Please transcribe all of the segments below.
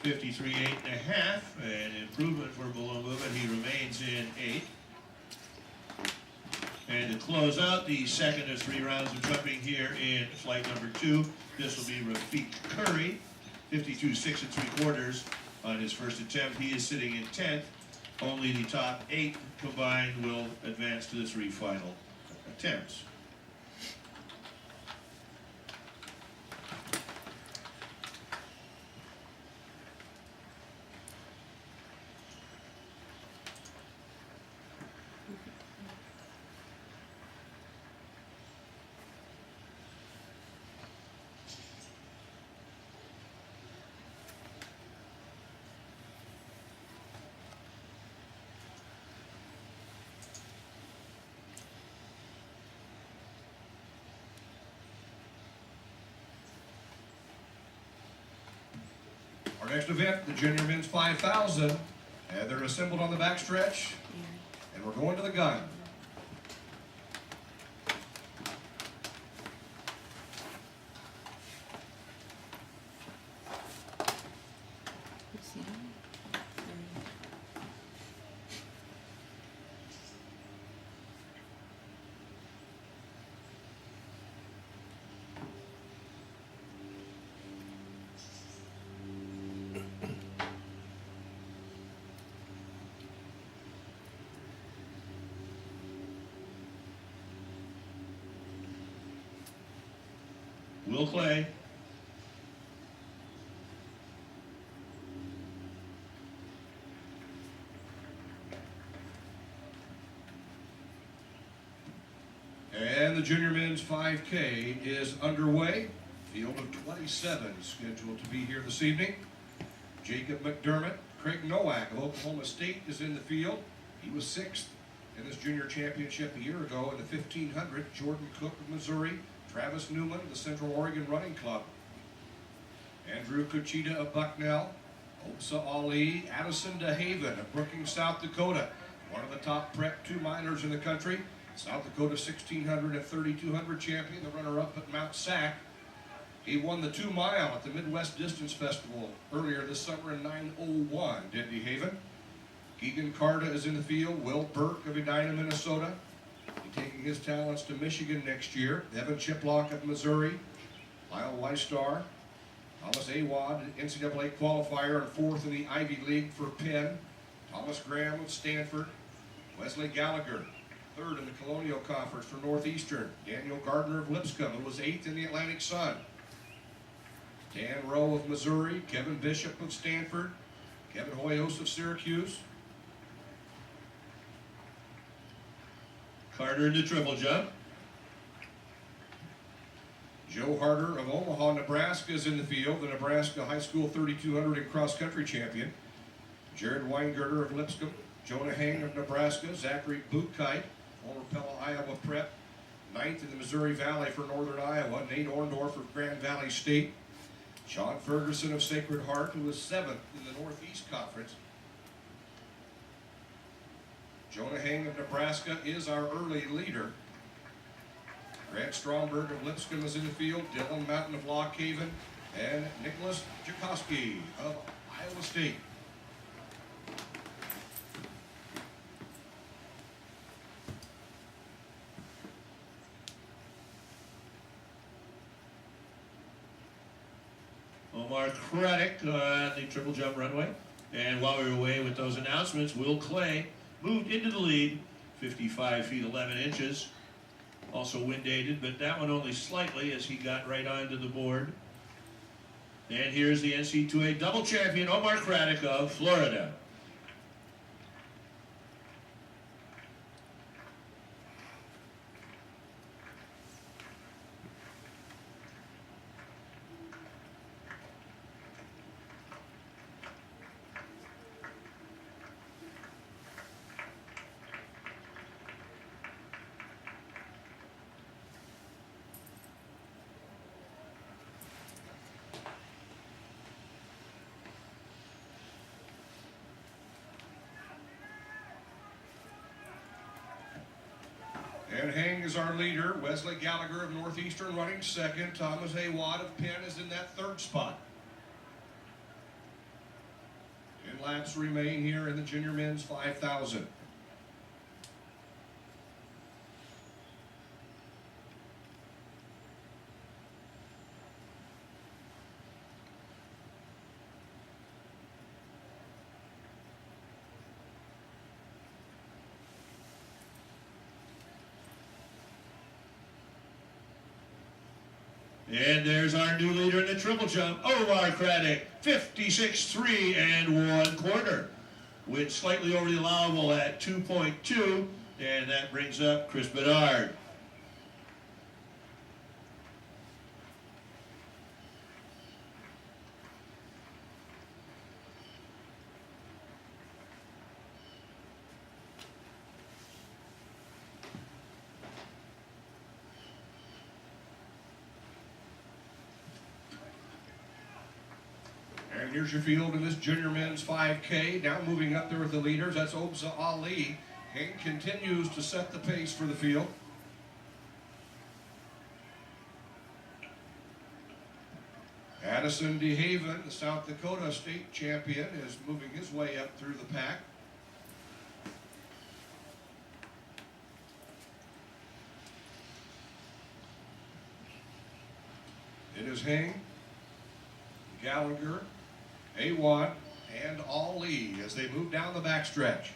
53.8½, an improvement for below movement. He remains in 8th. And to close out the second of 3 rounds of jumping here in flight number 2, this will be Rafiq Curry, 52.6 3/4 on his first attempt. He is sitting in 10th. Only the top 8 combined will advance to the 3 final attempts. Our next event, the Junior Men's 5,000, and they're assembled on the backstretch, and we're going to the gun. Will Clay. And the Junior Men's 5K is underway. Field of 27 scheduled to be here this evening. Jacob McDermott, Craig Nowak of Oklahoma State is in the field. He was 6th in this junior championship a year ago in the 1500. Jordan Cook of Missouri, Travis Newman of the Central Oregon Running Club, Andrew Kuchita of Bucknell, Osa Ali, Addison DeHaven of Brookings, South Dakota, one of the top Prep 2 miners in the country, South Dakota 1600 and 3200 champion, the runner-up at Mount Sac. He won the 2 mile at the Midwest Distance Festival earlier this summer in 9:01, did DeHaven. Keegan Carta is in the field, Will Burke of Edina, Minnesota, taking his talents to Michigan next year. Evan Chiplock of Missouri, Lyle Weistar, Thomas Awad, NCAA qualifier and 4th in the Ivy League for Penn, Thomas Graham of Stanford, Wesley Gallagher, 3rd in the Colonial Conference for Northeastern, Daniel Gardner of Lipscomb, who was 8th in the Atlantic Sun, Dan Rowe of Missouri, Kevin Bishop of Stanford, Kevin Hoyos of Syracuse, Carter in the triple jump. Joe Harder of Omaha, Nebraska is in the field, the Nebraska High School 3200 and cross-country champion. Jared Weingirter of Lipscomb, Jonah Hang of Nebraska, Zachary Bootkite, former Pella, Iowa Prep, 9th in the Missouri Valley for Northern Iowa, Nate Orndorff of Grand Valley State, Sean Ferguson of Sacred Heart, who was 7th in the Northeast Conference. Jonah Hang of Nebraska is our early leader. Grant Stromberg of Lipscomb is in the field, Dylan Mountain of Lock Haven, and Nicholas Jakoski of Iowa State. Omar Craddock on the triple jump runway. And while we were away with those announcements, Will Clay moved into the lead, 55 feet 11 inches. Also wind aided, but that one only slightly as he got right onto the board. And here's the NC2A double champion, Omar Craddock of Florida. And Hang is our leader. Wesley Gallagher of Northeastern running 2nd. Thomas Awad of Penn is in that 3rd spot. 10 laps remain here in the junior men's 5,000. And there's our new leader in the triple jump, Omar Craddock, 56.3 1/4, with slightly over the allowable at 2.2, and that brings up Chris Bedard. And here's your field in this junior men's 5K. Now moving up there with the leaders, that's Obza Ali. Hank continues to set the pace for the field. Addison DeHaven, the South Dakota state champion, is moving his way up through the pack. It is Hang, Gallagher, Awad, and Ali as they move down the backstretch.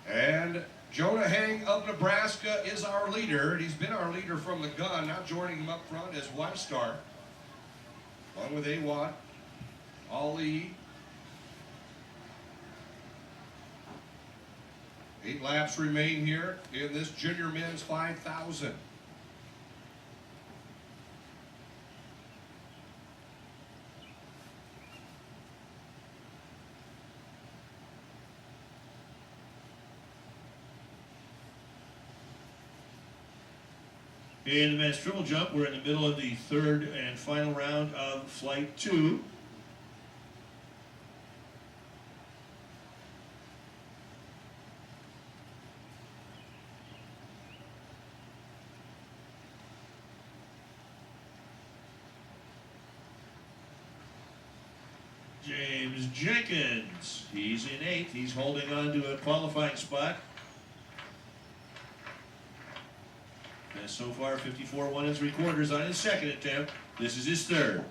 And Jonah Hang of Nebraska is our leader, and he's been our leader from the gun. Now joining him up front is Weistar, along with Awad, Ali. 8 laps remain here in this junior men's 5,000. In the men's triple jump, we're in the middle of the third and final round of Flight 2. James Jenkins, he's in 8th. He's holding on to a qualifying spot. And so far, 54 1 3/4 on his second attempt. This is his third.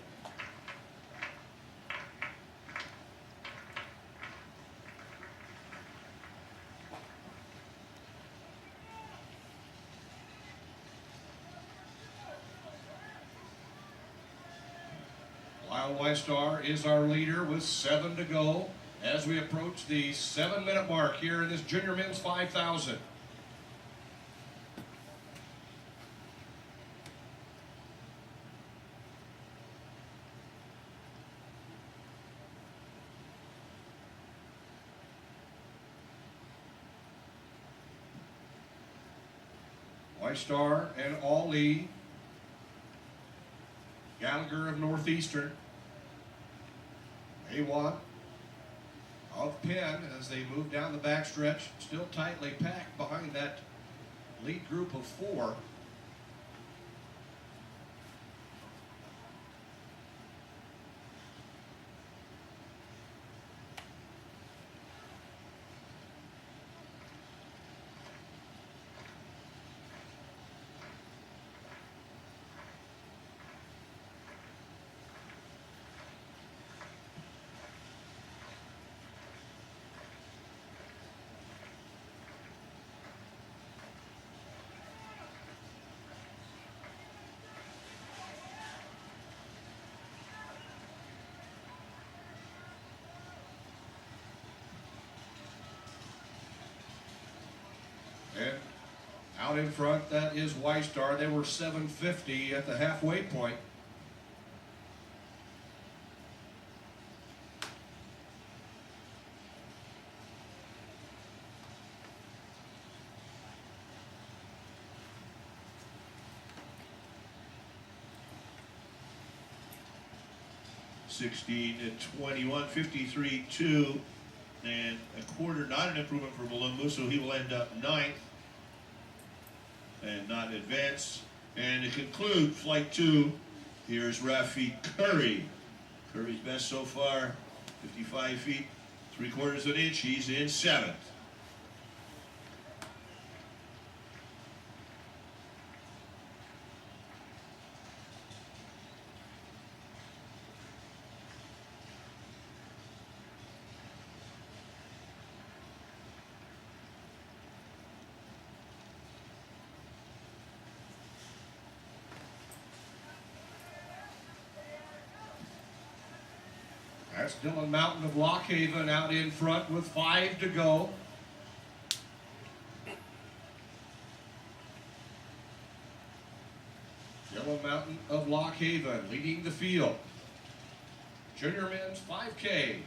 Lyle Weistar is our leader with 7 to go as we approach the 7-minute mark here in this junior men's 5,000. Weistar and Ali, Gallagher of Northeastern, Awad of Penn as they move down the backstretch, still tightly packed behind that lead group of 4. Out in front, that is Weistar. They were 750 at the halfway point. to 21, 53-2, and a quarter, not an improvement for Malumbu, so he will end up ninth and not advance. And to conclude Flight 2, here's Rafi Curry. Curry's best so far, 55 feet, 3/4 of an inch. He's in 7th. That's Dylan Mountain of Lockhaven out in front with 5 to go. Dylan Mountain of Lockhaven leading the field. Junior men's 5K.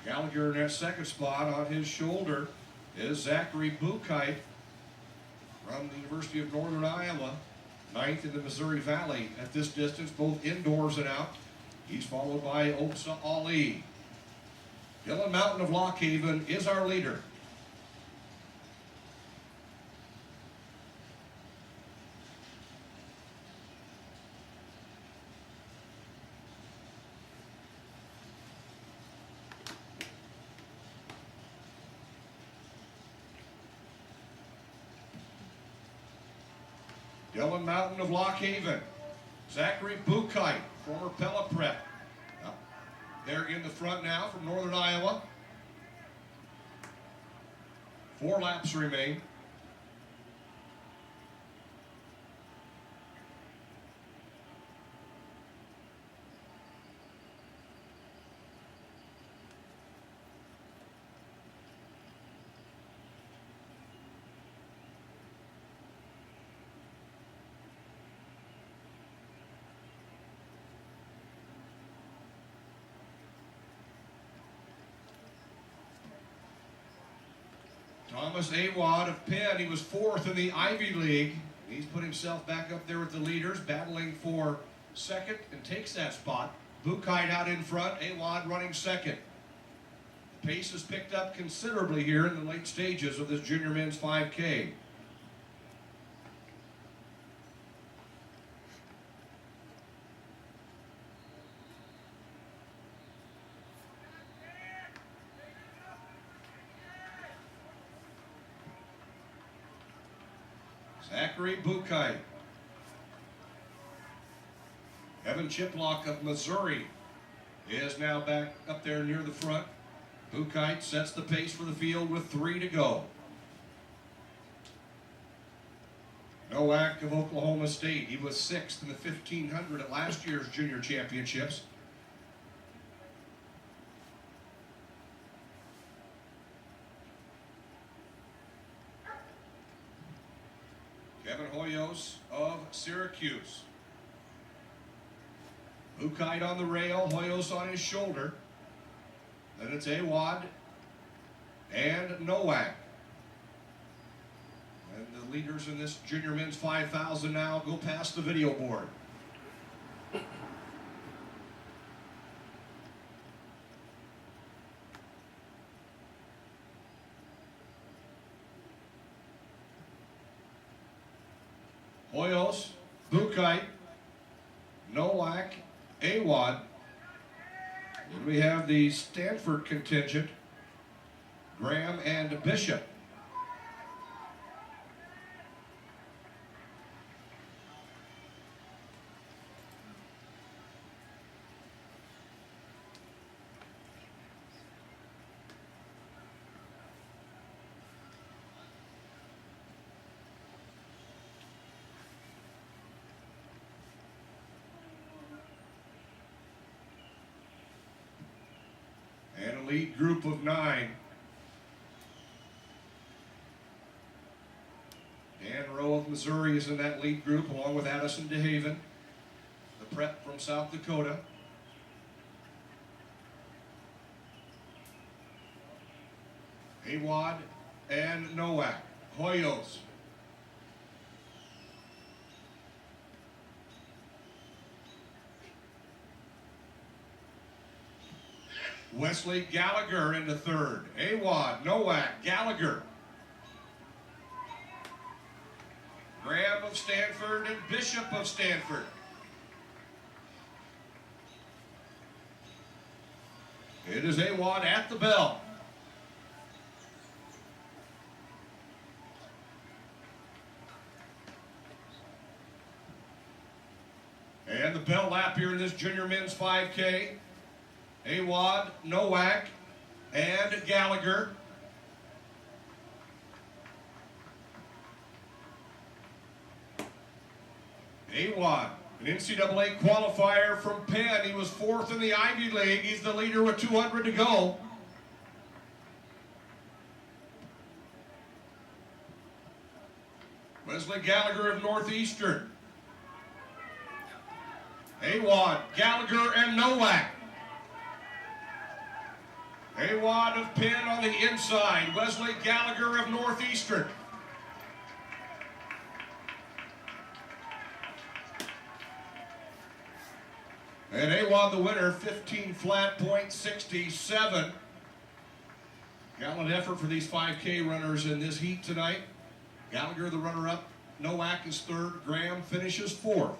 Gallagher in that second spot. On his shoulder is Zachary Bukite from the University of Northern Iowa, 9th in the Missouri Valley at this distance, both indoors and out. He's followed by Opsa Ali. Dylan Mountain of Lockhaven is our leader. Dylan Mountain of Lockhaven. Zachary Bukite, former Pella Prep. They're in the front now from Northern Iowa. 4 laps remain. Thomas Awad of Penn, he was 4th in the Ivy League. He's put himself back up there with the leaders, battling for 2nd and takes that spot. Bukite out in front, Awad running 2nd. The pace has picked up considerably here in the late stages of this junior men's 5K. Zachary Bukite. Evan Chiplock of Missouri is now back up there near the front. Bukite sets the pace for the field with 3 to go. Nowak of Oklahoma State. He was 6th in the 1500 at last year's junior championships. Kevin Hoyos of Syracuse. Bukite on the rail, Hoyos on his shoulder. Then it's Awad and Nowak. And the leaders in this junior men's 5,000 now go past the video board. Hoyos, Bukite, Nowak, Awad. Then we have the Stanford contingent, Graham and Bishop. lead group of 9. Dan Rowe of Missouri is in that lead group, along with Addison DeHaven, the prep from South Dakota. Awad and Nowak, Hoyos. Wesley Gallagher into third. Awad, Nowak, Gallagher. Graham of Stanford and Bishop of Stanford. It is Awad at the bell. And the bell lap here in this junior men's 5K. Awad, Nowak, and Gallagher. Awad, an NCAA qualifier from Penn. He was 4th in the Ivy League. He's the leader with 200 to go. Wesley Gallagher of Northeastern. Awad, Gallagher, and Nowak. Awad of Penn on the inside. Wesley Gallagher of Northeastern. And Awad the winner, 15 flat, .67. Gallant effort for these 5K runners in this heat tonight. Gallagher the runner-up. Nowak is 3rd. Graham finishes 4th.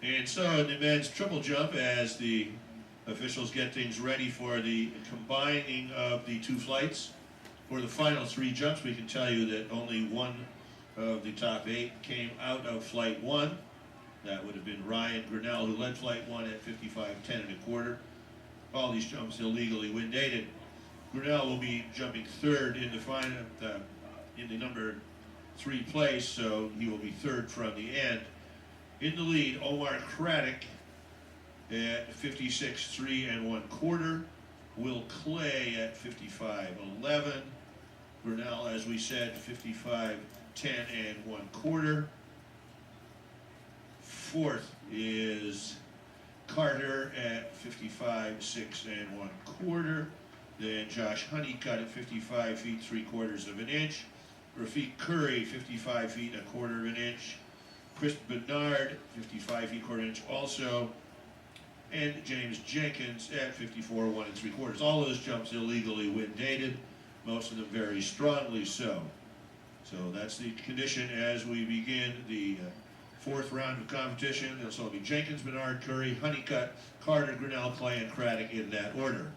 And so in the men's triple jump, as the officials get things ready for the combining of the 2 flights, for the final 3 jumps, we can tell you that only one of the top 8 came out of flight 1. That would have been Ryan Grinnell, who led flight 1 at 55.10 1/4. All these jumps illegally wind dated. Grinnell will be jumping 3rd in the final, in the number 3 place, so he will be 3rd from the end. In the lead, Omar Craddock at 56.3 1/4. Will Clay at 55.11. Grinnell, as we said, 55.10 1/4. 4th is Carter at 55.6 1/4. Then Josh Honeycutt at 55 feet 3/4 of an inch. Rafiq Curry, 55 feet 1/4 of an inch. Chris Bernard, 55 feet 1/4 inch also. And James Jenkins at 54 1 3/4. All those jumps illegally wind dated, most of them very strongly so. So that's the condition as we begin the 4th round of competition. There'll be Jenkins, Bernard, Curry, Honeycutt, Carter, Grinnell, Clay, and Craddock in that order.